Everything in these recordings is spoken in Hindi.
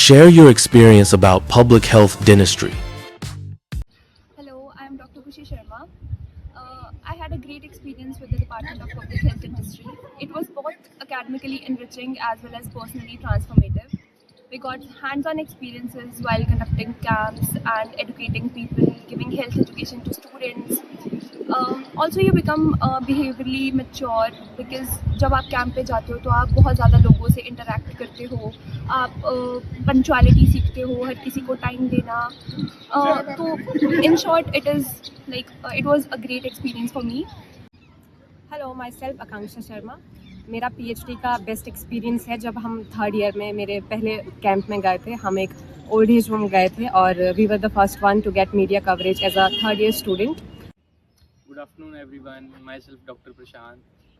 Share your experience about public health dentistry. Hello, I am Dr. Kushi Sharma. I had a great experience with the Department of Public Health Dentistry. It was both academically enriching as well as personally transformative. We got hands-on experiences while conducting camps and educating people, giving health education to students. Also, you become behaviorally mature because जब आप कैंप पे जाते हो तो आप बहुत ज़्यादा लोगों से इंटरेक्ट करते हो, आप पंक्चुअलिटी सीखते हो, हर किसी को टाइम देना. तो in short it was a great experience for me. Hello, myself Akanksha Sharma. मेरा पीएचडी का बेस्ट एक्सपीरियंस है जब हम थर्ड ईयर में मेरे पहले कैंप में गए थे. हम एक ओल्ड एज होम गए थे और we were the first one to get media coverage as a third year student. Good afternoon everyone, myself doctor Prashant.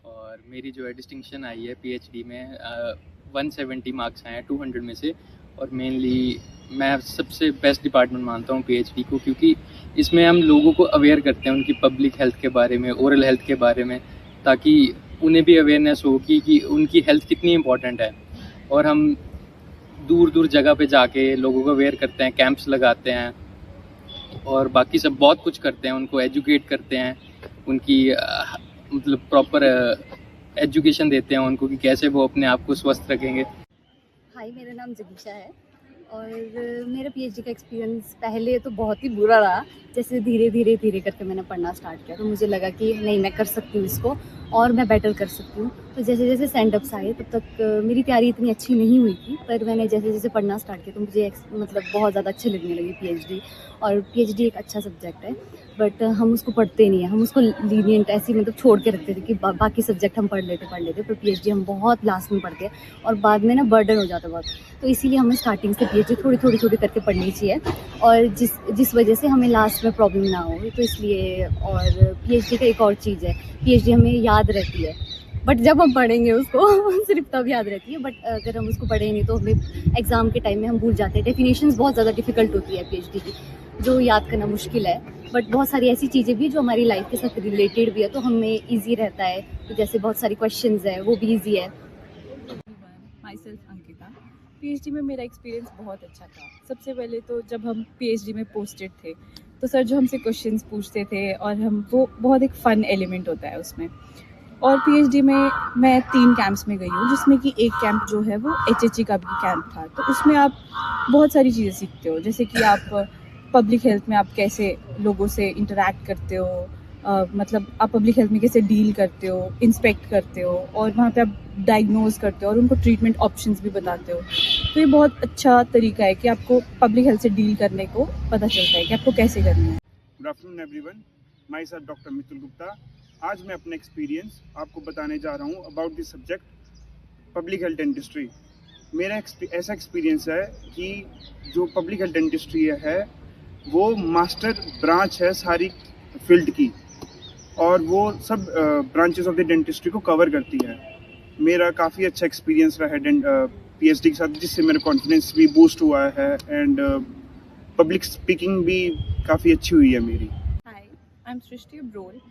और मेरी जो है डिस्टिंक्शन आई है पीएचडी में 170 मार्क्स आए हैं 200 में से. और मेनली मैं सबसे बेस्ट डिपार्टमेंट मानता हूँ पीएचडी को, क्योंकि इसमें हम लोगों को अवेयर करते हैं उनकी पब्लिक हेल्थ के बारे में, ओरल हेल्थ के बारे में, ताकि उन्हें भी अवेयरनेस हो कि उनकी हेल्थ कितनी इम्पॉर्टेंट है. और हम दूर दूर जगह पे जाके लोगों को अवेयर करते हैं, कैंप्स लगाते हैं और बाकी सब बहुत कुछ करते हैं. उनको एजुकेट करते हैं, उनकी मतलब प्रॉपर एजुकेशन देते हैं उनको कि कैसे वो अपने आप को स्वस्थ रखेंगे. हाय, मेरा नाम जगीशा है और मेरा पीएचडी का एक्सपीरियंस पहले तो बहुत ही बुरा रहा. जैसे धीरे धीरे करके मैंने पढ़ना स्टार्ट किया तो मुझे लगा कि नहीं, मैं कर सकती हूँ इसको और मैं बेटर कर सकती हूँ. तो जैसे जैसे सेंडअप्स आए तब तक मेरी तैयारी इतनी अच्छी नहीं हुई थी, पर मैंने जैसे जैसे पढ़ना स्टार्ट किया तो मुझे मतलब बहुत ज़्यादा अच्छी लगने लगी पीएचडी. और पीएचडी एक अच्छा सब्जेक्ट है, बट हम उसको पढ़ते नहीं हैं, हम उसको लीनियंट ऐसी मतलब छोड़ के रखते थे कि बाकी सब्जेक्ट हम पढ़ लेते. पर पीएचडी हम बहुत लास्ट में पढ़ते हैं और बाद में ना बर्डन हो जाता है बहुत. तो इसीलिए हमें स्टार्टिंग से पीएचडी थोड़ी करके पढ़नी चाहिए और जिस वजह से हमें लास्ट में प्रॉब्लम ना हो. तो इसलिए और पीएचडी का एक और चीज़ है, पीएचडी हमें याद रहती है, बट जब हम पढ़ेंगे उसको सिर्फ तब याद रहती है. बट अगर हम उसको पढ़ें नहीं तो हमें एग्ज़ाम के टाइम में हम भूल जाते हैं. डेफिनेशंस बहुत ज़्यादा डिफ़िकल्ट होती है पीएचडी की, जो याद करना मुश्किल है. बट बहुत सारी ऐसी चीज़ें भी जो हमारी लाइफ के साथ रिलेटेड भी है तो हमें ईजी रहता है. तो जैसे बहुत सारी क्वेश्चंस है वो भी ईजी है. My self Ankita. पीएचडी में मेरा एक्सपीरियंस बहुत अच्छा था. सबसे पहले तो जब हम पीएचडी में पोस्टेड थे तो सर जो हमसे क्वेश्चंस पूछते थे और हम वो बहुत एक फ़न एलिमेंट होता है उसमें. और पीएचडी में मैं 3 कैंप्स में गई हूँ, जिसमें कि एक कैंप जो है वो एचएचई का भी कैंप था. तो उसमें आप बहुत सारी चीज़ें सीखते हो, जैसे कि आप पब्लिक हेल्थ में आप कैसे लोगों से इंटरेक्ट करते हो, मतलब आप पब्लिक हेल्थ में कैसे डील करते हो, इंस्पेक्ट करते हो और वहाँ पे आप डायग्नोज करते हो और उनको ट्रीटमेंट ऑप्शंस भी बताते हो. तो ये बहुत अच्छा तरीका है कि आपको पब्लिक हेल्थ से डील करने को पता चलता है कि आपको कैसे करना है. Good afternoon everyone, myself doctor Mitul Gupta. आज मैं अपना एक्सपीरियंस आपको बताने जा रहा हूँ about this subject public health dentistry. मेरा ऐसा एक्सपीरियंस है कि जो पब्लिक हेल्थ डेंटिस्ट्री है वो मास्टर ब्रांच है सारी फील्ड की और वो सब ब्रांचेस ऑफ द डेंटिस्ट्री को कवर करती है. मेरा काफ़ी अच्छा एक्सपीरियंस रहा है पीएचडी के साथ, जिससे मेरा कॉन्फिडेंस भी बूस्ट हुआ है एंड पब्लिक स्पीकिंग भी काफ़ी अच्छी हुई है मेरी. Hi, I'm Srishti Abrol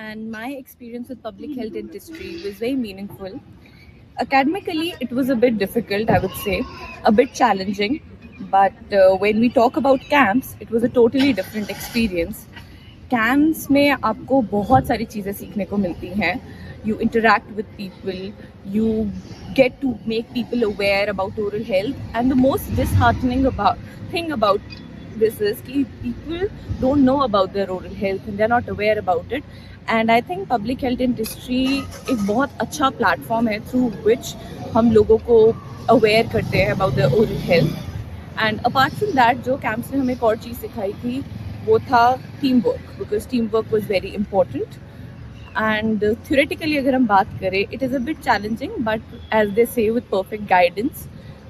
and my experience with public health dentistry was very meaningful. Academically, it was a bit difficult, I would say, a bit challenging, but when we talk about camps, it was a totally different experience. Camps में आपको बहुत सारी चीज़ें सीखने को मिलती हैं. You interact with people, you get to make people aware about oral health, and the most disheartening thing about this is कि people don't know about their oral health and they're not aware about it. And I think public health dentistry एक बहुत अच्छा platform है through which हम लोगों को aware करते हैं about their oral health. And apart from that, जो camps ने हमें एक और चीज़ सिखाई थी वो था teamwork, because teamwork was very important. And theoretically अगर हम बात करें, it is a bit challenging, but as they say, with perfect guidance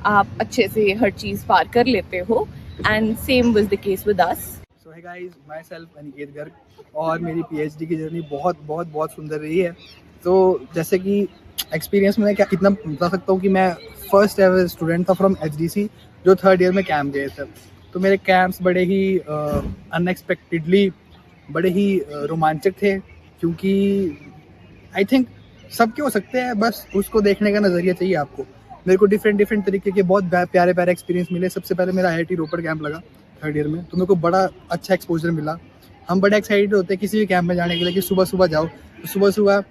आप अच्छे से हर चीज़ पार कर लेते हो. And same was the case with us. So hey guys, myself Aniket Garg और मेरी पीएचडी की जर्नी बहुत सुंदर रही है. तो जैसे कि एक्सपीरियंस में क्या इतना बता सकता हूँ कि मैं फर्स्ट एवर स्टूडेंट था फ्रॉम एचडीसी जो थर्ड ईयर में कैंप गए थे. तो मेरे कैंप्स बड़े ही अनएक्सपेक्टेडली बड़े ही रोमांचक थे, क्योंकि आई थिंक सबके हो सकते हैं, बस उसको देखने का नज़रिया चाहिए आपको. मेरे को डिफरेंट डिफरेंट तरीके के बहुत प्यारे प्यारे एक्सपीरियंस मिले। सबसे पहले मेरा IIT रोपड़ कैंप लगा 3rd ईयर में, तो मेरे को बड़ा अच्छा एक्सपोजर मिला। हम बड़े एक्साइटेड होते हैं किसी भी कैंप में जाने के लिए कि सुबह सुबह जाओ, तो सुबह सुबह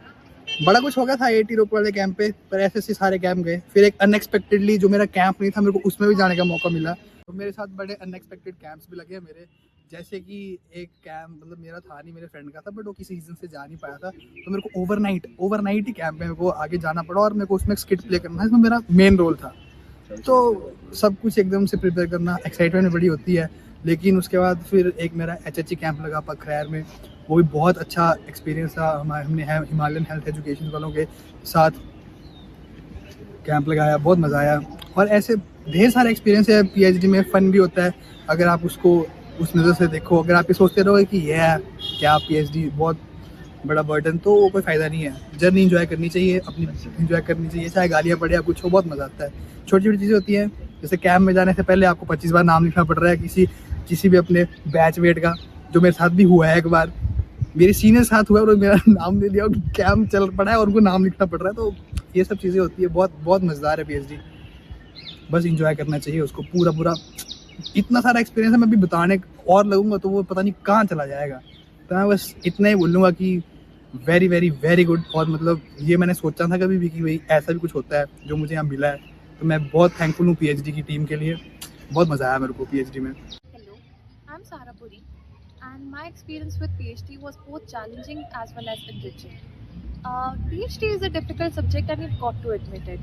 बड़ा कुछ हो गया था IIT रोपड़ वाले कैंप पे, पर ऐसे सारे कैंप गए। फिर एक अनएक्सपेक्टेडली जो मेरा कैंप नहीं था, मेरे को उसमें भी जाने का मौका मिला। तो मेरे साथ बड़े अनएक्सपेक्टेड कैंप्स भी लगे मेरे, जैसे कि एक कैंप मतलब मेरा था नहीं, मेरे फ्रेंड का था, बट वो किसी रीज़न से जा नहीं पाया था, तो मेरे को ओवरनाइट ही कैंप में मेरे को आगे जाना पड़ा और मेरे को उसमें एक स्किट प्ले करना है, इसमें मेरा मेन रोल था। तो सब कुछ एकदम से प्रिपेयर करना, एक्साइटमेंट बड़ी होती है। लेकिन उसके बाद फिर एक मेरा HHE कैंप लगा पखरैर में, वो भी बहुत अच्छा एक्सपीरियंस था। हमने हिमालयन हेल्थ एजुकेशन वालों के साथ कैंप लगाया, बहुत मज़ा आया। और ऐसे ढेर सारे एक्सपीरियंस है PhD में। फ़न भी होता है अगर आप उसको उस नज़र से देखो। अगर आप ये सोचते रहोगे कि ये है क्या PhD बहुत बड़ा बर्डन, तो वो कोई फ़ायदा नहीं है। जर्नी इंजॉय करनी चाहिए, अपनी इंजॉय करनी चाहिए, चाहे गालियाँ पड़े या कुछ हो, बहुत मज़ा आता है। छोटी छोटी चीज़ें होती हैं, जैसे कैंप में जाने से पहले आपको 25 बार नाम लिखना पड़ रहा है किसी भी अपने बैच वेट का, जो मेरे साथ भी हुआ है। एक बार मेरे सीनियर साथ हुआ और मेरा नाम दे दिया, कैंप चल पड़ा है और उनको नाम लिखना पड़ रहा है। तो ये सब चीज़ें होती है, बहुत बहुत मज़ेदार है PhD। बस इंजॉय करना चाहिए उसको पूरा। इतना सारा एक्सपीरियंस है, मैं भी बताने और लगूंगा तो वो पता नहीं कहाँ चला जाएगा। तो मैं बस इतना ही बोलूँगा कि वेरी वेरी वेरी गुड। और मतलब ये मैंने सोचा था कभी भी कि भाई ऐसा भी कुछ होता है जो मुझे यहाँ मिला है, तो मैं बहुत थैंकफुल हूँ PhD की टीम के लिए। बहुत मज़ा आया मेरे को PhD में। Hello, I'm Sara Puri, and my experience with PhD was both challenging as well as enriching. PhD is a difficult subject and you've got to admit it.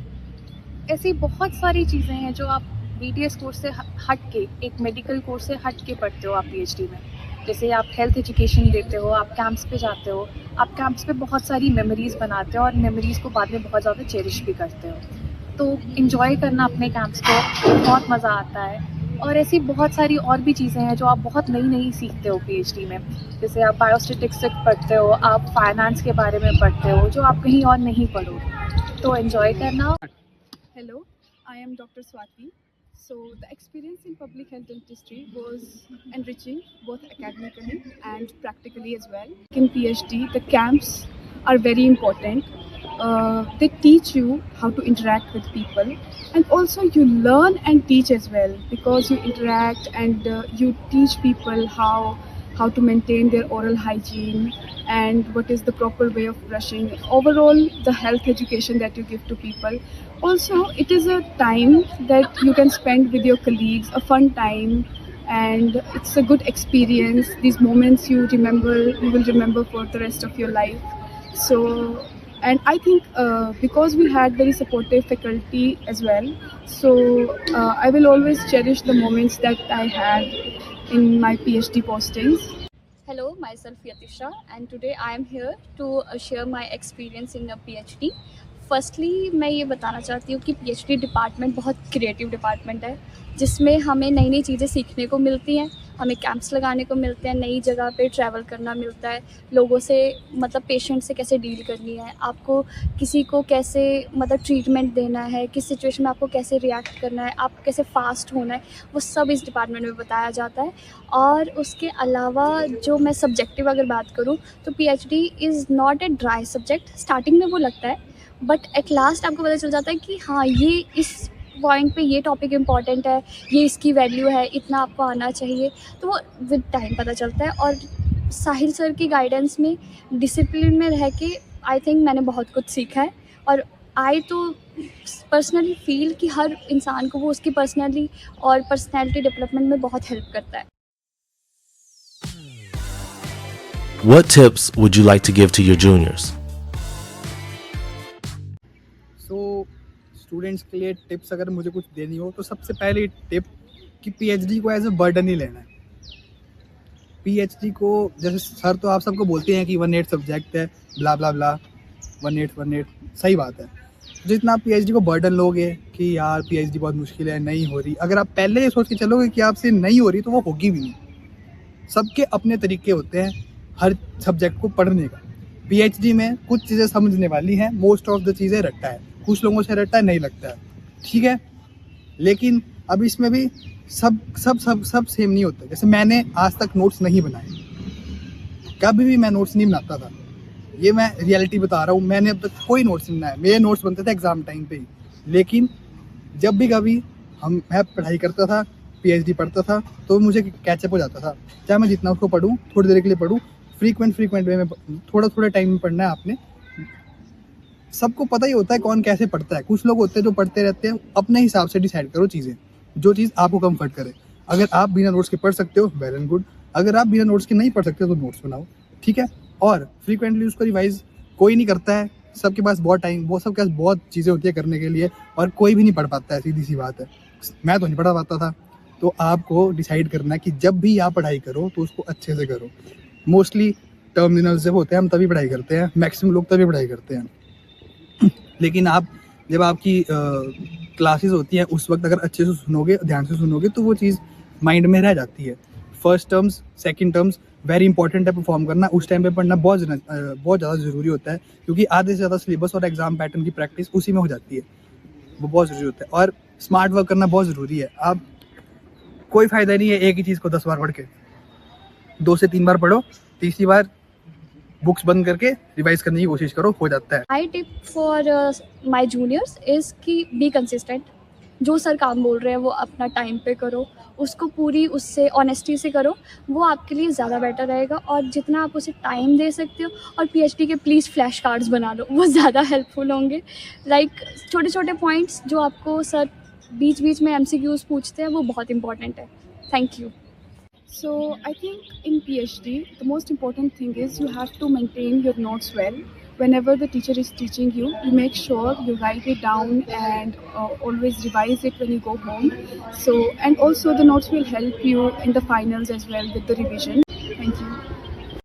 ऐसी बहुत सारी चीज़ें हैं जो आप BDS कोर्स से हट के, एक मेडिकल कोर्स से हट के पढ़ते हो आप PhD में। जैसे आप हेल्थ एजुकेशन देते हो, आप कैंप्स पे जाते हो, आप कैंप्स पे बहुत सारी मेमोरीज़ बनाते हो और मेमोरीज़ को बाद में बहुत ज़्यादा चेरिश भी करते हो। तो इन्जॉय करना अपने कैंप्स को, बहुत मज़ा आता है। और ऐसी बहुत सारी और भी चीज़ें हैं जो आप बहुत नई सीखते हो PhD में। जैसे आप बायोस्टैटिस्टिक्स पढ़ते हो, आप फाइनेंस के बारे में पढ़ते हो, जो आप कहीं और नहीं पढ़ोगे। तो एन्जॉय करना। Hello, I am Dr. Swati. So the experience in public health dentistry was enriching both academically and practically as well. In PhD, the camps are very important. They teach you how to interact with people, and also you learn and teach as well, because you interact and you teach people how to maintain their oral hygiene and what is the proper way of brushing. Overall, the health education that you give to people. Also, it is a time that you can spend with your colleagues, a fun time, and it's a good experience. These moments you will remember for the rest of your life. So, and I think because we had very supportive faculty as well, so I will always cherish the moments that I had in my PhD postings. Hello, myself Yatisha, and today I am here to share my experience in a PhD. Firstly मैं ये बताना चाहती हूँ कि PhD डिपार्टमेंट बहुत क्रिएटिव डिपार्टमेंट है, जिसमें हमें नई नई चीज़ें सीखने को मिलती हैं, हमें कैंप्स लगाने को मिलते हैं, नई जगह पे ट्रैवल करना मिलता है, लोगों से मतलब पेशेंट से कैसे डील करनी है, आपको किसी को कैसे मतलब ट्रीटमेंट देना है, किस सिचुएशन में आपको कैसे रिएक्ट करना है, आपको कैसे फास्ट होना है, वो सब इस डिपार्टमेंट में बताया जाता है। और उसके अलावा जो मैं सब्जेक्टिव अगर बात करूँ तो PhD is not a dry subject. Starting में वो लगता है, बट एट लास्ट आपको पता चल जाता है कि हाँ ये इस पॉइंट पे ये टॉपिक इम्पॉर्टेंट है, ये इसकी वैल्यू है, इतना आपको आना चाहिए। तो वो विद टाइम पता चलता है। और साहिल सर की गाइडेंस में डिसिप्लिन में रह के आई थिंक मैंने बहुत कुछ सीखा है। और आई तो पर्सनली फील कि हर इंसान को वो उसकी पर्सनली और पर्सनैलिटी डेवलपमेंट में बहुत हेल्प करता है। What tips would you like to give to your juniors? तो स्टूडेंट्स के लिए टिप्स अगर मुझे कुछ देनी हो तो सबसे पहली टिप कि PhD को एज ए बर्डन ही लेना है। PhD को जैसे सर तो आप सबको बोलते हैं कि 1/8 सब्जेक्ट है, ब्ला ब्ला ब्ला, 1/8 सही बात है। जितना आप PhD को बर्डन लोगे कि यार PhD बहुत मुश्किल है, नहीं हो रही, अगर आप पहले ये सोच के चलोगे कि आपसे नहीं हो रही तो वो होगी भी नहीं। सबके अपने तरीके होते हैं हर सब्जेक्ट को पढ़ने का। PhD में कुछ चीज़ें समझने वाली हैं, मोस्ट ऑफ द चीज़ें रट्टा है, कुछ लोगों से रट्टा नहीं लगता है, ठीक है। लेकिन अब इसमें भी सब सेम नहीं होता। जैसे मैंने आज तक नोट्स नहीं बनाए, कभी भी मैं नोट्स नहीं बनाता था, ये मैं रियलिटी बता रहा हूँ। मैंने अब तक कोई नोट्स नहीं बनाया, मेरे नोट्स बनते थे एग्जाम टाइम पे ही। लेकिन जब भी कभी मैं पढ़ाई करता था, PhD पढ़ता था, तो मुझे कैचअप हो जाता था। चाहे मैं जितना उसको पढूं, थोड़ी देर के लिए पढूं, फ्रीक्वेंट वे में थोड़ा टाइम में पढ़ना है आपने। सबको पता ही होता है कौन कैसे पढ़ता है। कुछ लोग होते हैं जो पढ़ते रहते हैं। अपने हिसाब से डिसाइड करो चीज़ें, जो चीज़ आपको कंफर्ट करे। अगर आप बिना नोट्स के पढ़ सकते हो, वेल एंड गुड। अगर आप बिना नोट्स के नहीं पढ़ सकते तो नोट्स बनाओ, ठीक है। और फ्रीक्वेंटली उसको रिवाइज कोई नहीं करता है। सबके पास बहुत टाइम, सबके पास बहुत चीज़ें होती है करने के लिए, और कोई भी नहीं पढ़ पाता है, सीधी सी बात है। मैं तो नहीं पढ़ा पाता था। तो आपको डिसाइड करना है कि जब भी आप पढ़ाई करो तो उसको अच्छे से करो। मोस्टली टर्मिनल्स जब होते हैं हम तभी पढ़ाई करते हैं, मैक्सिमम लोग तभी पढ़ाई करते हैं। लेकिन आप जब आपकी क्लासेस होती हैं उस वक्त अगर अच्छे से सुनोगे, ध्यान से सुनोगे, तो वो चीज़ माइंड में रह जाती है। First terms, second terms very important है परफॉर्म करना। उस टाइम पे पढ़ना बहुत ज़्यादा ज़रूरी होता है, क्योंकि आधे से ज़्यादा सिलेबस और एग्जाम पैटर्न की प्रैक्टिस उसी में हो जाती है। वो बहुत ज़रूरी होता है। और स्मार्ट वर्क करना बहुत ज़रूरी है। आप कोई फ़ायदा नहीं है एक ही चीज़ को 10 बार पढ़ के। 2 से 3 बार पढ़ो, तीसरी बार बुक्स बंद करके रिवाइज करने की कोशिश करो, हो जाता है। माई tip for my juniors is कि बी कंसिस्टेंट। जो सर काम बोल रहे हैं वो अपना टाइम पे करो, उसको पूरी उससे ऑनेस्टी से करो, वो आपके लिए ज़्यादा बेटर रहेगा। और जितना आप उसे टाइम दे सकते हो, और PhD के प्लीज़ फ्लैश कार्ड्स बना लो, वो ज़्यादा हेल्पफुल होंगे। लाइक छोटे छोटे पॉइंट्स जो आपको सर बीच बीच में MCQs पूछते हैं, वो बहुत इंपॉर्टेंट है। Thank you. So I think in PhD, the most important thing is you have to maintain your notes well. Whenever the teacher is teaching you, you make sure you write it down and always revise it when you go home. So, and also the notes will help you in the finals as well with the revision. Thank you.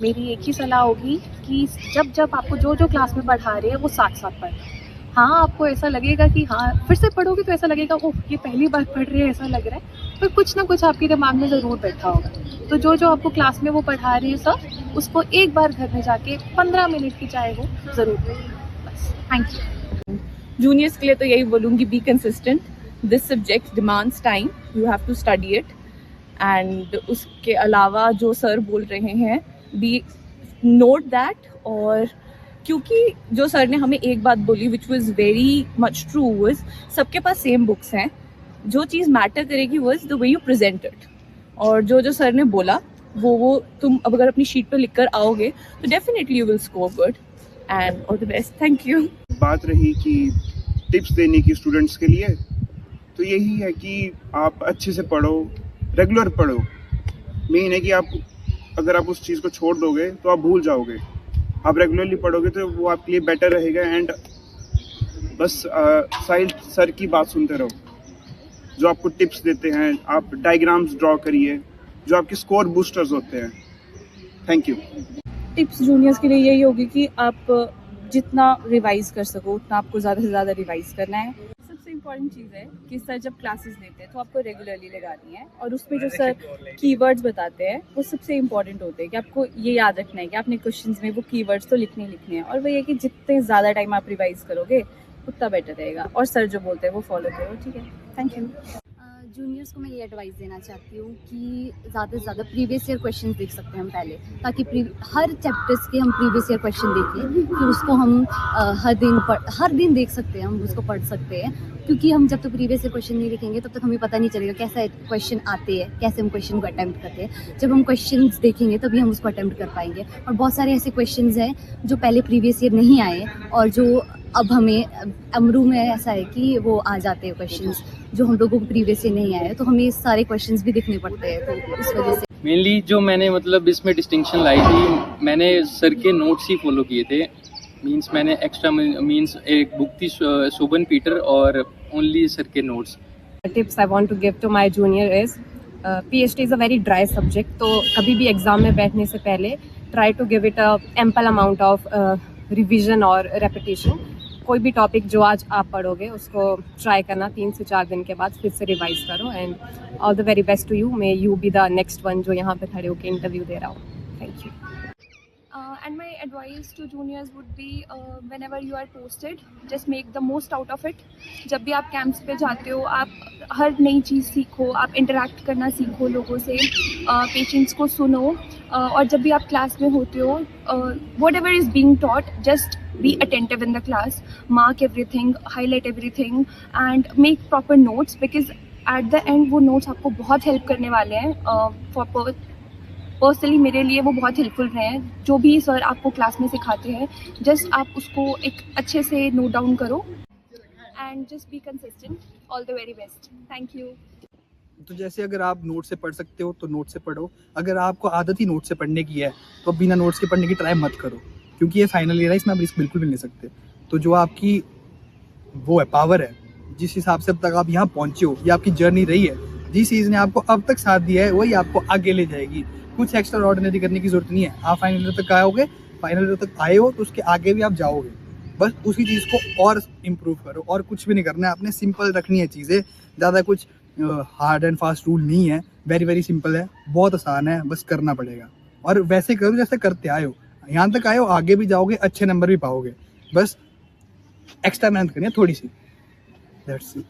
मेरी एक ही सलाह होगी कि जब आपको जो क्लास में पढ़ा रहे हैं वो साथ साथ पढ़ें। हाँ, आपको ऐसा लगेगा कि हाँ, फिर से पढ़ोगे तो ऐसा लगेगा ओह ये पहली बार पढ़ रहे हैं ऐसा लग रहा है, पर कुछ ना कुछ आपके दिमाग में ज़रूर बैठा होगा। तो जो आपको क्लास में वो पढ़ा रहे हैं सर, उसको एक बार घर में जाके 15 मिनट की चाहे वो ज़रूर पढ़ें। बस, थैंक यू। जूनियर्स के लिए तो यही बोलूँगी, be consistent. This subject demands time, you have to study it. And उसके अलावा जो सर बोल रहे हैं, बी नोट दैट। और क्योंकि जो सर ने हमें एक बात बोली which was very much true, was सबके पास सेम बुक्स हैं। जो चीज़ मैटर करेगी was the way you present it. और जो सर ने बोला वो तुम अब अगर अपनी शीट पर लिख कर आओगे तो definitely you will score good. And all the best. Thank you. बात रही कि टिप्स देने की स्टूडेंट्स के लिए, तो यही है कि आप अच्छे से पढ़ो, रेगुलर पढ़ो। मेन है कि अगर आप उस चीज़ को छोड़ दोगे तो आप भूल जाओगे। आप रेगुलरली पढ़ोगे तो वो आपके लिए बेटर रहेगा। एंड बस साहिल सर की बात सुनते रहो, जो आपको टिप्स देते हैं। आप डायग्राम्स ड्रॉ करिए, जो आपके स्कोर बूस्टर्स होते हैं। Thank you. टिप्स जूनियर्स के लिए यही होगी कि आप जितना रिवाइज कर सको उतना आपको ज़्यादा से ज़्यादा रिवाइज करना है। सबसे इम्पॉर्टेंट चीज़ है कि सर जब क्लासेस लेते हैं तो आपको रेगुलरली लगानी है। और उसमें जो सर कीवर्ड्स बताते हैं वो सबसे इम्पॉर्टेंट होते हैं कि आपको ये याद रखना है कि आपने क्वेश्चंस में वो कीवर्ड्स तो लिखने हैं। और वही है कि जितने ज़्यादा टाइम आप रिवाइज करोगे उतना बेटर रहेगा। और सर जो बोलते हैं वो फॉलो करो, ठीक है। Thank you. जूनियर्स को मैं ये एडवाइस देना चाहती हूँ कि ज़्यादा से ज़्यादा प्रीवियस ईयर क्वेश्चन देख सकते हैं हम पहले, ताकि हर चैप्टर्स के हम प्रीवियस ईयर क्वेश्चन देखें, कि उसको हम हर दिन देख सकते हैं, हम उसको पढ़ सकते हैं। क्योंकि हम जब तक प्रीवियस ईयर क्वेश्चन नहीं लिखेंगे तब तक हमें पता नहीं चलेगा कैसा क्वेश्चन आते हैं, कैसे हम क्वेश्चन को अटैम्प्ट करते हैं। जब हम क्वेश्चंस देखेंगे तभी हम उसको अटैम्प्ट कर पाएंगे। और बहुत सारे ऐसे क्वेश्चंस हैं जो पहले प्रीवियस ईयर नहीं आए और जो अब हमें अमरू में ऐसा है कि वो आ जाते हैं क्वेश्चंस जो हम लोगों को प्रीवियस ईयर नहीं आए। तो हमें सारे क्वेश्चंस भी देखने पड़ते हैं, तो उस वजह से मेनली जो मैंने मतलब इसमें डिस्टिंक्शन लाई थी, मैंने सर के नोट्स ही फॉलो किए थे। मींस मैंने एक्स्ट्रा एक बुक थी शोभन पीटर और ओनली सर के notes. Tips I want to give to my junior is PhD is a very dry subject. तो कभी भी एग्ज़ाम में बैठने से पहले try to give it a ample amount of revision और रेपिटेशन। कोई भी टॉपिक जो आज आप पढ़ोगे उसको ट्राई करना 3 से 4 दिन के बाद फिर से रिवाइज करो। And all the very best to you. May you be the next one जो यहाँ पे खड़े होकर इंटरव्यू दे रहा हूँ। Thank you. And my advice to juniors would be whenever you are posted, just make the most out of it. जब भी आप कैंप्स पे जाते हो, आप हर नई चीज़ सीखो, आप इंटरेक्ट करना सीखो लोगों से, पेशेंट्स को सुनो, और जब भी आप क्लास में होते हो, whatever is being taught, just be attentive in the class, mark everything, highlight everything and make proper notes, because at the end वो notes आपको बहुत help करने वाले हैं. पर्सनली मेरे लिए वो बहुत हेल्पफुल रहे हैं. जो भी सर आपको क्लास में सिखाते हैं, जस्ट आप उसको एक अच्छे से नोट डाउन करो and just be consistent. All the very best. Thank you. तो जैसे अगर आप नोट से पढ़ सकते हो तो नोट से पढ़ो. अगर आपको आदत ही नोट से पढ़ने की है तो बिना नोट्स के पढ़ने की ट्राई मत करो, क्योंकि ये फाइनल ईयर है, इसमें आप रिस्क बिल्कुल भी नहीं ले सकते. तो जो आपकी वो है पावर है, जिस हिसाब से अब तक आप यहाँ पहुँचे हो, ये आपकी जर्नी रही है, जिस चीज़ ने आपको अब तक साथ दिया है वही आपको आगे ले जाएगी. कुछ एक्स्ट्रा ऑर्डिनरी करने की जरूरत नहीं है. आप फाइनल ईयर तक आओगे, फाइनल ईयर तक आए हो तो उसके आगे भी आप जाओगे. बस उसी चीज़ को और इम्प्रूव करो, और कुछ भी नहीं करना है. आपने सिंपल रखनी है चीज़ें, ज़्यादा कुछ हार्ड एंड फास्ट रूल नहीं है. वेरी वेरी सिंपल है, बहुत आसान है, बस करना पड़ेगा. और वैसे करो जैसे करते आए हो. यहाँ तक आए हो, आगे भी जाओगे, अच्छे नंबर भी पाओगे. बस एक्स्ट्रा मेहनत करनी है थोड़ी सी. That's it.